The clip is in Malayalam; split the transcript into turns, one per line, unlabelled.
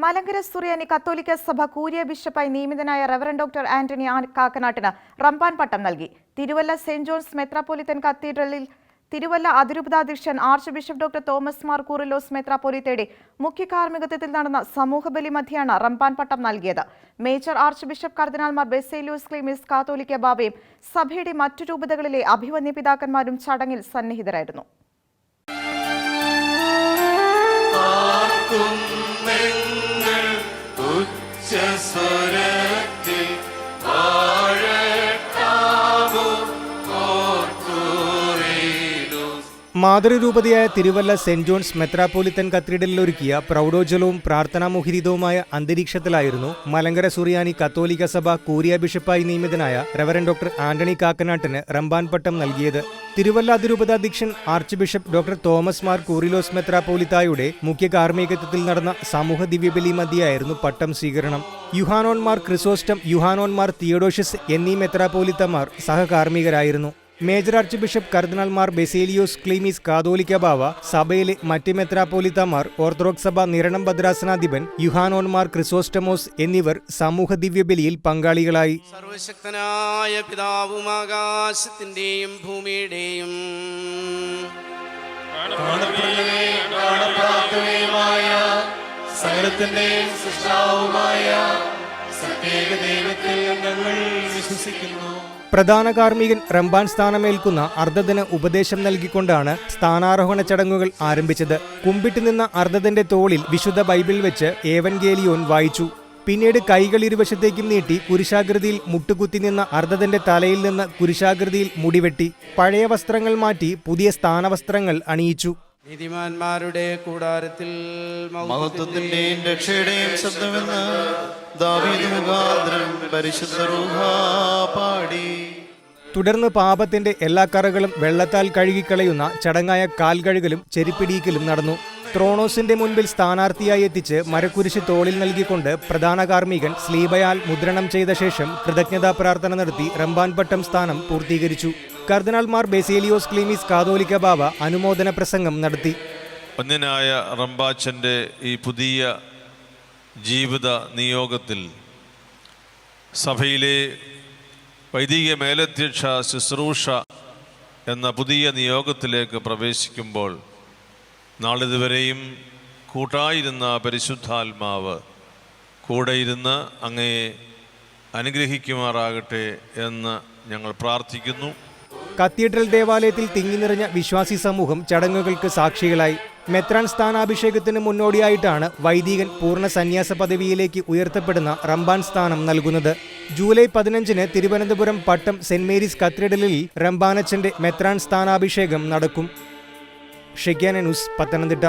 മലങ്കര സുറിയാനി കത്തോലിക്ക സഭ കൂരിയ ബിഷപ്പായി നിയമിതനായ റവറന്റ് ഡോക്ടർ ആന്റണി കാക്കനാട്ടിന് റമ്പാൻ പട്ടം നൽകി. തിരുവല്ല സെന്റ് ജോൺസ് മെത്രാപ്പൊലീത്തൻ കത്തീഡ്രലിൽ തിരുവല്ല അതിരൂപതാധ്യക്ഷൻ archbishop doctor Thomas Mar Koorilos മെത്രാപ്പൊലീത്തയുടെ മുഖ്യ കാർമ്മികത്വത്തിൽ നടന്ന സമൂഹബലി മധ്യയാണ് റമ്പാൻ പട്ടം നൽകിയത്. മേജർ ആർച്ച് ബിഷപ്പ് കർദിനാൾമാർ ബസേലിയോസ് ക്ലീമീസ് കാത്തോലിക്ക ബാവയും സഭയുടെ മറ്റു രൂപതകളിലെ അഭിവന്യ പിതാക്കന്മാരും ചടങ്ങിൽ സന്നിഹിതരായിരുന്നു.
മാതൃരൂപതയായ തിരുവല്ല സെന്റ് ജോൺസ് മെത്രാപ്പൊലീത്തൻ കത്തീഡ്രലിൽ ഒരുക്കിയ പ്രൗഢോജ്വലവും പ്രാർത്ഥനാമുഖരിതവുമായ അന്തരീക്ഷത്തിലായിരുന്നു മലങ്കര സുറിയാനി കത്തോലിക്ക സഭ കൂരിയ ബിഷപ്പായി നിയമിതനായ റവറന്റ് ഡോക്ടർ ആന്റണി കാക്കനാട്ടിന് റമ്പാൻ പട്ടം നൽകിയത്. തിരുവല്ല അതിരൂപതാധ്യക്ഷൻ archbishop doctor Thomas Mar Koorilos മെത്രാപ്പൊലീത്തായുടെ മുഖ്യ കാർമ്മികത്വത്തിൽ നടന്ന സമൂഹ ദിവ്യബലി മധ്യയായിരുന്നു പട്ടം സ്വീകരണം. യുഹാനോന്മാർ ക്രിസോസ്റ്റം, യുഹാനോന്മാർ തിയോഡോഷ്യസ് എന്നീ മെത്രാപ്പൊലീത്തമാർ സഹകാർമ്മികരായിരുന്നു. മേജർ ആർച്ച് ബിഷപ്പ് കർദിനാൾമാർ ബസേലിയോസ് ക്ലീമീസ് കാതോലിക്ക ബാവ, സഭയിലെ മറ്റ് മെത്രാപ്പൊലീത്തമാർ, ഓർത്തഡോക്സ് സഭ നിരണം ഭദ്രാസനാധിപൻ, യുഹാനോന്മാർ ക്രിസോസ്റ്റമോസ് എന്നിവർ സമൂഹ ദിവ്യബലിയിൽ പങ്കാളികളായി.
സർവശക്തനായ പിതാവും ആകാശത്തിന്റെയും ഭൂമിയുടെയും
സകലത്തിന്റെയും സൃഷ്ടാവുമായ സത്യേക ദൈവത്തിൽ ഞങ്ങൾ വിശ്വസിക്കുന്നു.
പ്രധാന കാർമ്മികൻ റമ്പാൻ സ്ഥാനമേൽക്കുന്ന അർദ്ധദിന ഉപദേശം നൽകിക്കൊണ്ടാണ് സ്ഥാനാരോഹണ ചടങ്ങുകൾ ആരംഭിച്ചത്. കുമ്പിട്ട് നിന്ന അർദ്ധദന്റെ തോളിൽ വിശുദ്ധ ബൈബിൾ വെച്ച് ഏവൻഗേലിയോൻ വായിച്ചു. പിന്നീട് കൈകൾ ഇരുവശത്തേക്കും നീട്ടി കുരിശാകൃതിയിൽ മുട്ടുകുത്തി നിന്ന അർദ്ധദന്റെ തലയിൽ നിന്ന് കുരിശാകൃതിയിൽ മുടിവെട്ടി. പഴയ വസ്ത്രങ്ങൾ മാറ്റി പുതിയ സ്ഥാനവസ്ത്രങ്ങൾ അണിയിച്ചു.
നീതിമാന്മാരുടെ കൂടാരത്തിൽ
മഹത്വത്തിന്റെയും രക്ഷയുടെയും ശബ്ദമെന്ന് ദാവീദ് മുഖാന്തരം പരിശുദ്ധ റൂഹ പാടി.
തുടർന്ന് പാപത്തിന്റെ എല്ലാ കറകളും വെള്ളത്താൽ കഴുകിക്കളയുന്ന ചടങ്ങായ കാൽകഴുകലും ചെരിപ്പിടിക്കലും നടന്നു. ത്രോണോസിന്റെ മുൻപിൽ സ്ഥാനാർത്ഥിയായി എത്തിച്ച് മരക്കുരിശ് തോളിൽ നൽകിക്കൊണ്ട് പ്രധാന കാർമ്മികൻ സ്ലീബയാൽ മുദ്രണം ചെയ്ത ശേഷം കൃതജ്ഞതാ പ്രാർത്ഥന നടത്തി റമ്പാൻ പട്ടം സ്ഥാനം പൂർത്തീകരിച്ചു. കർദിനാൾമാർ ബസേലിയോസ് ക്ലീമീസ് കാതോലിക്ക ബാവ അനുമോദന പ്രസംഗം നടത്തി.
ഒന്നിനായ റമ്പാച്ചൻ്റെ ഈ പുതിയ ജീവിത നിയോഗത്തിൽ സഭയിലെ വൈദിക മേലധ്യക്ഷ ശുശ്രൂഷ എന്ന പുതിയ നിയോഗത്തിലേക്ക് പ്രവേശിക്കുമ്പോൾ നാളിതുവരെയും കൂട്ടായിരുന്ന പരിശുദ്ധാത്മാവ് കൂടെയിരുന്ന് അങ്ങയെ അനുഗ്രഹിക്കുമാറാകട്ടെ എന്ന് ഞങ്ങൾ പ്രാർത്ഥിക്കുന്നു.
കത്തീഡ്രൽ ദേവാലയത്തിൽ തിങ്ങി നിറഞ്ഞ വിശ്വാസി സമൂഹം ചടങ്ങുകൾക്ക് സാക്ഷികളായി. മെത്രാൻ സ്ഥാനാഭിഷേകത്തിന് മുന്നോടിയായിട്ടാണ് വൈദികൻ പൂർണ്ണ സന്യാസ പദവിയിലേക്ക് ഉയർത്തപ്പെടുന്ന റമ്പാൻ സ്ഥാനം നൽകുന്നത്. ജൂലൈ 15 തിരുവനന്തപുരം പട്ടം സെന്റ് മേരീസ് കത്തീഡ്രലിൽ റമ്പാനച്ചന്റെ മെത്രാൻ സ്ഥാനാഭിഷേകം നടക്കും. ഷെഗ്യാന ന്യൂസ്, പത്തനംതിട്ട.